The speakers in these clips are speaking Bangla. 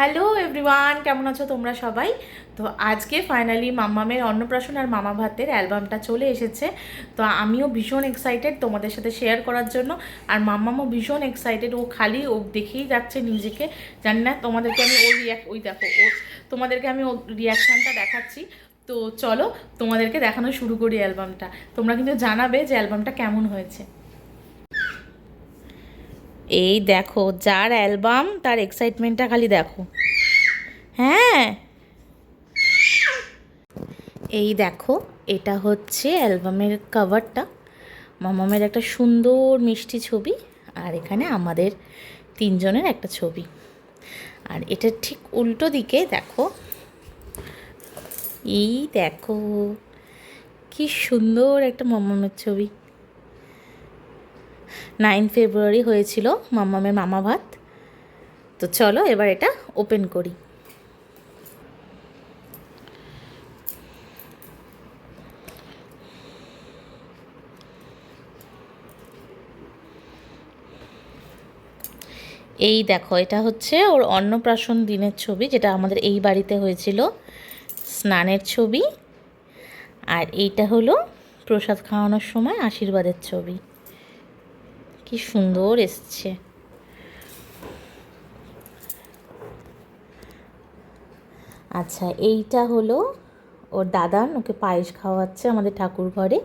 হ্যালো এভরিওয়ান, কেমন আছো তোমরা সবাই? তো আজকে ফাইনালি মাম্মামের অন্নপ্রাশন আর মামা ভাতের অ্যালবামটা চলে এসেছে। তো আমিও ভীষণ এক্সাইটেড তোমাদের সাথে শেয়ার করার জন্য, আর মাম্মামও ভীষণ এক্সাইটেড। ও খালি ও দেখেই যাচ্ছে নিজেকে। জানি না তোমাদেরকে আমি ওই দেখো তোমাদেরকে আমি ওর রিয়াকশানটা দেখাচ্ছি। তো চলো তোমাদেরকে দেখানো শুরু করি অ্যালবামটা। তোমরা কিন্তু জানাবে যে অ্যালবামটা কেমন হয়েছে। এই দেখো, যার অ্যালবাম তার এক্সাইটমেন্টটা খালি দেখো। হ্যাঁ, এই দেখো, এটা হচ্ছে অ্যালবামের কভারটা। মামামের একটা সুন্দর মিষ্টি ছবি, আর এখানে আমাদের তিনজনের একটা ছবি। আর এটার ঠিক উল্টো দিকে দেখো, এই দেখো কি সুন্দর একটা মামামের ছবি। 9 ফেব্রুয়ারি হয়েছিল মামামের মামা ভাত। তো চলো এবার এটা ওপেন করি। এই দেখো, এটা হচ্ছে ওর অন্নপ্রাশন দিনের ছবি, যেটা আমাদের এই বাড়িতে হয়েছিল, স্নানের ছবি। আর এইটা হলো প্রসাদ খাওয়ানোর সময় আশীর্বাদের ছবি। কি সুন্দর এসছে। আচ্ছা, এইটা হলো ওর দাদান ওকে পায়েস খাওয়াচ্ছে আমাদের ঠাকুর ঘরে।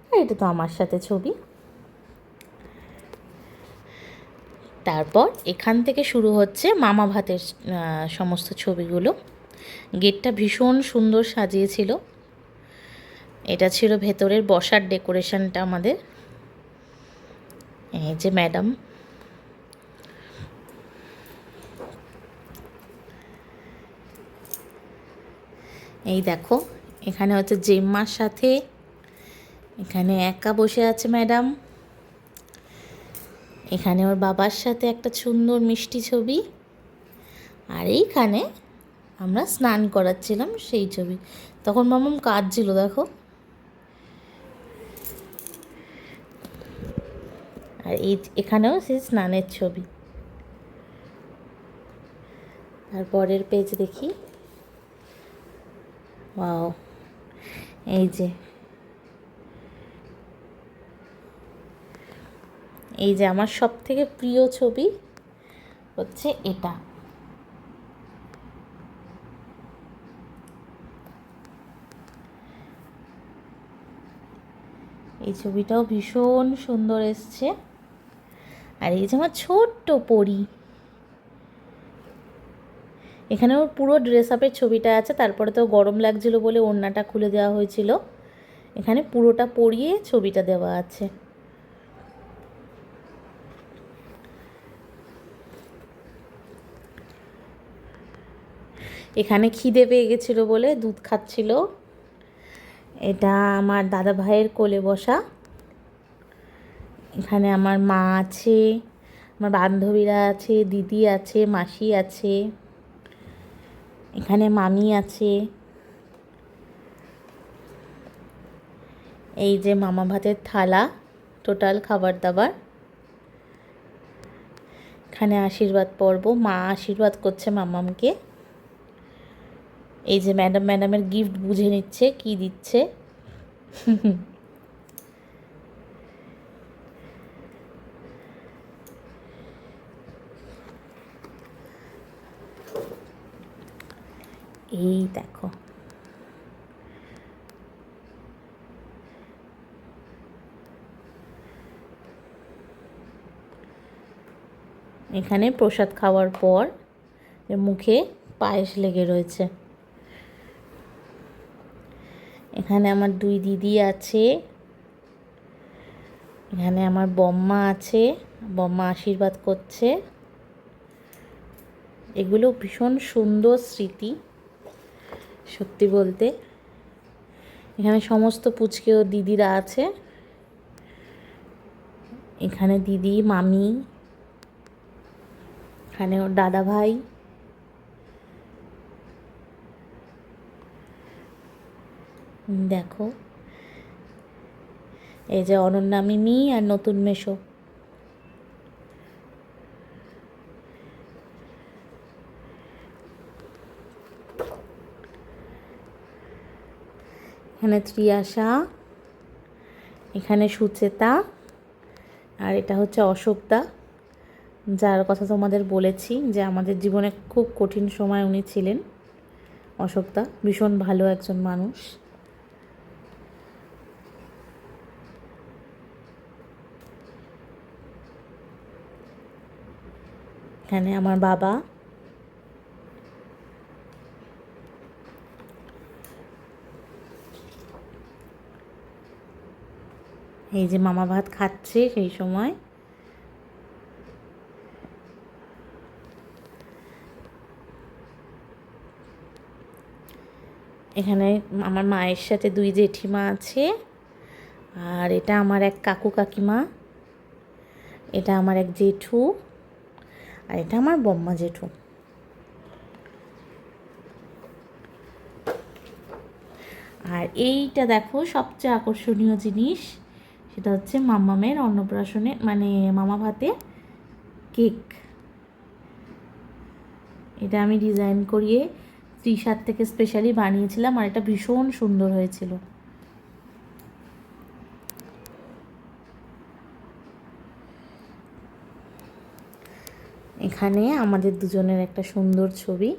আর এটা তো আমার সাথে ছবি। তারপর এখান থেকে শুরু হচ্ছে মামা ভাতের সমস্ত ছবিগুলো। গেটটা ভীষণ সুন্দর সাজিয়েছিল। এটা ছিল ভেতরের বসার ডেকোরেশনটা আমাদের। এই যে ম্যাডাম, এই দেখো, এখানে হচ্ছে জেম্মার সাথে, এখানে একা বসে আছে ম্যাডাম, এখানে ওর বাবার সাথে একটা সুন্দর মিষ্টি ছবি, আর এইখানে আমরা স্নান করাচ্ছিলাম সেই ছবি। তখন মামাম কাঁদছিল দেখো। আর এখানেও সেই স্নানের ছবি। তারপরের পেজ দেখি। ওয়াও, এই যে আমার সব থেকে প্রিয় ছবি হচ্ছে এটা। এই ছবিটাও ভীষণ সুন্দর এসছে। আর এই যে আমার ছোট্ট পরী, এখানে ওর পুরো ড্রেস আপের ছবিটা আছে। তারপরে তো গরম লাগছিল বলে ওড়নাটা খুলে দেওয়া হয়েছিল। এখানে পুরোটা পরিয়ে ছবিটা দেওয়া আছে। এখানে খিদে পেয়ে গেছিলো বলে দুধ খাচ্ছিল। এটা আমার দাদা ভাইয়ের কোলে বসা। এখানে আমার মা আছে, আমার বান্ধবীরা আছে, দিদি আছে, মাসি আছে, এখানে মামি আছে। এই যে মামা ভাতের থালা, টোটাল খাবার দাবার। এখানে আশীর্বাদ পর্ব, মা আশীর্বাদ করছে মামামকে। এই যে ম্যাডামের গিফট বুঝে নিচ্ছে কি দিচ্ছে। এই দেখো, এখানে প্রসাদ খাওয়ার পর মুখে পায়েস লেগে রয়েছে। এখানে আমার দুই দিদি আছে, এখানে আমার বম্মা আছে, বম্মা আশীর্বাদ করছে। এগুলো ভীষণ সুন্দর স্মৃতি সত্যি বলতে। এখানে সমস্ত পুচকে ও দিদিরা আছে। এখানে দিদি, মামি, এখানে ওর দাদা ভাই। দেখো, এই যে অনন্যা মিমি আর নতুন মেশো। এখানে ত্রিয়াশা, এখানে সুচেতা, আর এটা হচ্ছে অশোকদা, যার কথা তোমাদের বলেছি যে আমাদের জীবনে খুব কঠিন সময় উনি ছিলেন। অশোকদা ভীষণ ভালো একজন মানুষ। এখানে আমার বাবা, এই যে মামা ভাত খাচ্ছে সেই সময়। এখানে আমার মায়ের সাথে 2 জেঠিমা আছে, আর এটা আমার এক কাকু কাকিমা, এটা আমার এক জেঠু, আর এটা আমার বম্মা জেঠু। আর এইটা দেখো সবচেয়ে আকর্ষণীয় জিনিস, সেটা হচ্ছে মাম্মামের অন্নপ্রাশনে মানে মামা ভাতে কেক। এটা আমি ডিজাইন করিয়ে ত্রিশার থেকে স্পেশালি বানিয়েছিলাম, আর এটা ভীষণ সুন্দর হয়েছিল। এখানে আমাদের দুজনের একটা সুন্দর ছবি,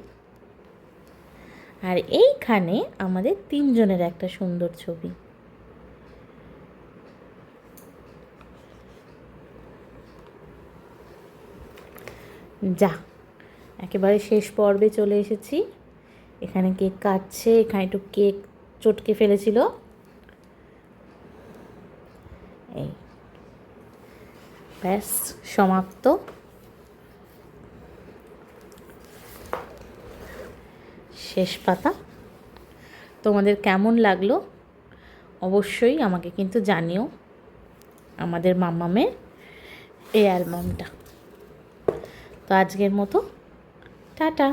আর এইখানে আমাদের 3 জনের একটা সুন্দর ছবি। যা একেবারে শেষ পর্বে চলে এসেছি। এখানে কেক কাটছে, এখানে একটু কেক চটকে ফেলেছিল। এই ব্যাস সমাপ্ত। শেষ পাতা। তোমাদের কেমন লাগলো অবশ্যই আমাকে কিন্তু জানিও, আমাদের মাম্মামের এই অ্যালবামটা। তো আজকের মতো টাটা।